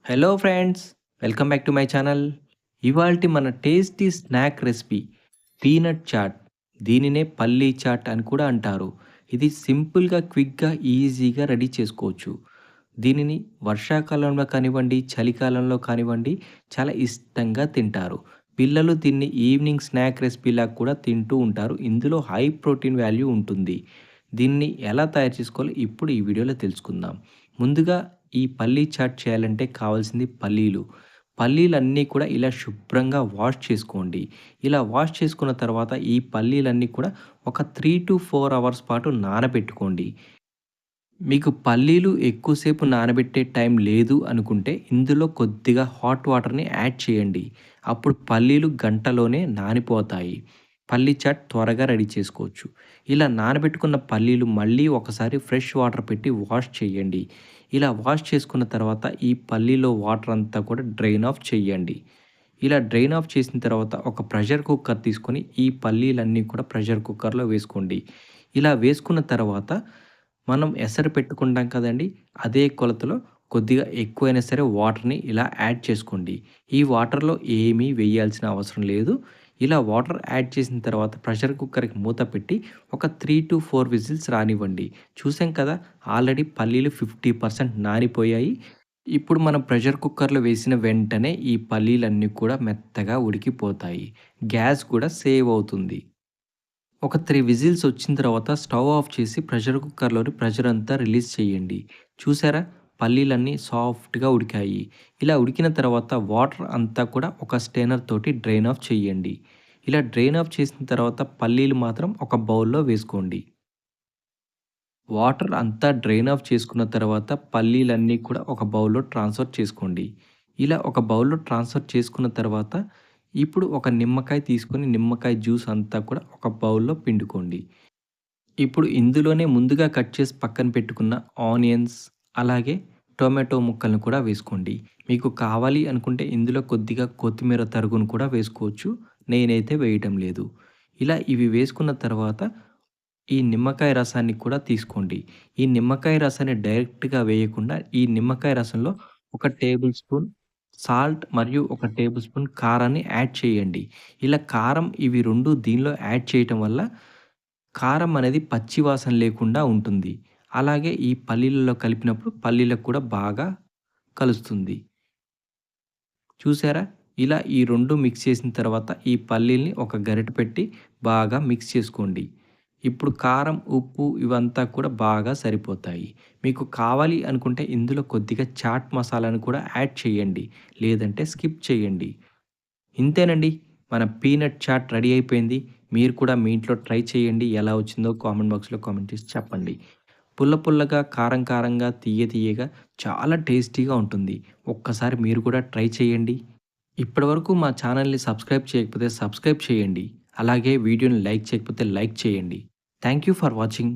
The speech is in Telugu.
Hello friends, welcome back to my channel. ఇవాల్టి మన tasty snack recipe peanut chaat. దీనినే పల్లీ చాట్ అని కూడా అంటారు. ఇది సింపుల్గా, క్విక్గా, ఈజీగా రెడీ చేసుకోవచ్చు. దీనిని వర్షాకాలంలో కానివ్వండి, చలికాలంలో కానివ్వండి చాలా ఇష్టంగా తింటారు. పిల్లలు దీన్ని ఈవినింగ్ స్నాక్ రెసిపీలాగా కూడా తింటూ ఉంటారు. ఇందులో హై ప్రోటీన్ వాల్యూ ఉంటుంది. దీన్ని ఎలా తయారు చేసుకోవాలో ఇప్పుడు ఈ వీడియోలో తెలుసుకుందాం. ముందుగా ఈ పల్లీ చాట్ చేయాలంటే కావాల్సింది పల్లీలు. పల్లీలన్నీ కూడా ఇలా శుభ్రంగా వాష్ చేసుకోండి. ఇలా వాష్ చేసుకున్న తర్వాత ఈ పల్లీలన్నీ కూడా ఒక 3-4 అవర్స్ పాటు నానబెట్టుకోండి. మీకు పల్లీలు ఎక్కువసేపు నానబెట్టే టైం లేదు అనుకుంటే ఇందులో కొద్దిగా హాట్ వాటర్‌ని యాడ్ చేయండి. అప్పుడు పల్లీలు గంటలోనే నానిపోతాయి. పల్లీ చాట్ త్వరగా రెడీ చేసుకోవచ్చు. ఇలా నానబెట్టుకున్న పల్లీలు మళ్ళీ ఒకసారి ఫ్రెష్ వాటర్ పెట్టి వాష్ చేయండి. ఇలా వాష్ చేసుకున్న తర్వాత ఈ పల్లీలో వాటర్ అంతా కూడా డ్రైన్ ఆఫ్ చేయండి. ఇలా డ్రైన్ ఆఫ్ చేసిన తర్వాత ఒక ప్రెషర్ కుక్కర్ తీసుకొని ఈ పల్లీలన్నీ కూడా ప్రెషర్ కుక్కర్‌లో వేసుకోండి. ఇలా వేసుకున్న తర్వాత మనం ఎసరు పెట్టుకుంటాం కదండీ! అదే కొలతలో కొద్దిగా ఎక్కువైనా సరే వాటర్‌ని ఇలా యాడ్ చేసుకోండి. ఈ వాటర్‌లో ఏమీ వేయాల్సిన అవసరం లేదు. ఇలా వాటర్ యాడ్ చేసిన తర్వాత ప్రెషర్ కుక్కర్‌కి మూత పెట్టి ఒక 3-4 విజిల్స్ రానివ్వండి. చూసాం కదా! ఆల్రెడీ పల్లీలు 50% నానిపోయాయి. ఇప్పుడు మనం ప్రెషర్ కుక్కర్‌లో వేసిన వెంటనే ఈ పల్లీలన్నీ కూడా మెత్తగా ఉడికిపోతాయి. గ్యాస్ కూడా సేవ్ అవుతుంది. ఒక 3 విజిల్స్ వచ్చిన తర్వాత స్టవ్ ఆఫ్ చేసి ప్రెషర్ కుక్కర్‌లోని ప్రెషర్ అంతా రిలీజ్ చేయండి. చూసారా? పల్లీలన్నీ సాఫ్ట్‌గా ఉడికాయి. ఇలా ఉడికిన తర్వాత వాటర్ అంతా కూడా ఒక స్ట్రెయినర్ తోటి డ్రైన్ ఆఫ్ చేయండి. ఇలా డ్రైన్ ఆఫ్ చేసిన తర్వాత పల్లీలు మాత్రం ఒక బౌల్‌లో వేసుకోండి. వాటర్ అంతా డ్రైన్ ఆఫ్ చేసుకున్న తర్వాత పల్లీలన్నీ కూడా ఒక బౌల్‌లో ట్రాన్స్‌ఫర్ చేసుకోండి. ఇలా ఒక బౌల్‌లో ట్రాన్స్‌ఫర్ చేసుకున్న తర్వాత ఇప్పుడు ఒక నిమ్మకాయ తీసుకొని నిమ్మకాయ జ్యూస్ అంతా కూడా ఒక బౌల్‌లో పిండుకోండి. ఇప్పుడు ఇందులోనే ముందుగా కట్ చేసి పక్కన పెట్టుకున్న ఆనియన్స్, అలాగే టొమాటో ముక్కలను కూడా వేసుకోండి. మీకు కావాలి అనుకుంటే ఇందులో కొద్దిగా కొత్తిమీర తరుగును కూడా వేసుకోవచ్చు. నేనైతే వేయటం లేదు. ఇలా ఇవి వేసుకున్న తర్వాత ఈ నిమ్మకాయ రసాన్ని కూడా తీసుకోండి. ఈ నిమ్మకాయ రసాన్ని డైరెక్ట్‌గా వేయకుండా ఈ నిమ్మకాయ రసంలో ఒక టేబుల్ స్పూన్ సాల్ట్ మరియు ఒక టేబుల్ స్పూన్ కారాన్ని యాడ్ చేయండి. ఇలా కారం ఇవి 2 దీనిలో యాడ్ చేయటం వల్ల కారం అనేది పచ్చి వాసన లేకుండా ఉంటుంది. అలాగే ఈ పల్లీలలో కలిపినప్పుడు పల్లీలకు కూడా బాగా కలుస్తుంది. చూసారా? ఇలా ఈ 2 మిక్స్ చేసిన తర్వాత ఈ పల్లీల్ని ఒక గరిటె పెట్టి బాగా మిక్స్ చేసుకోండి. ఇప్పుడు కారం, ఉప్పు ఇవంతా కూడా బాగా సరిపోతాయి. మీకు కావాలి అనుకుంటే ఇందులో కొద్దిగా చాట్ మసాలాను కూడా యాడ్ చేయండి. లేదంటే స్కిప్ చేయండి. ఇంతేనండి. మన పీనట్ చాట్ రెడీ అయిపోయింది. మీరు కూడా మీ ఇంట్లో ట్రై చేయండి. ఎలా వచ్చిందో కామెంట్ బాక్స్‌లో కామెంట్ చేసి చెప్పండి. పుల్ల పుల్లగా, కారం కారంగా, తియ్య తియ్యగా చాలా టేస్టీగా ఉంటుంది. ఒక్కసారి మీరు కూడా ట్రై చేయండి. ఇప్పటివరకు మా ఛానల్‌ని సబ్స్క్రైబ్ చేయకపోతే సబ్స్క్రైబ్ చేయండి. అలాగే వీడియోని లైక్ చేయకపోతే లైక్ చేయండి. Thank you for watching.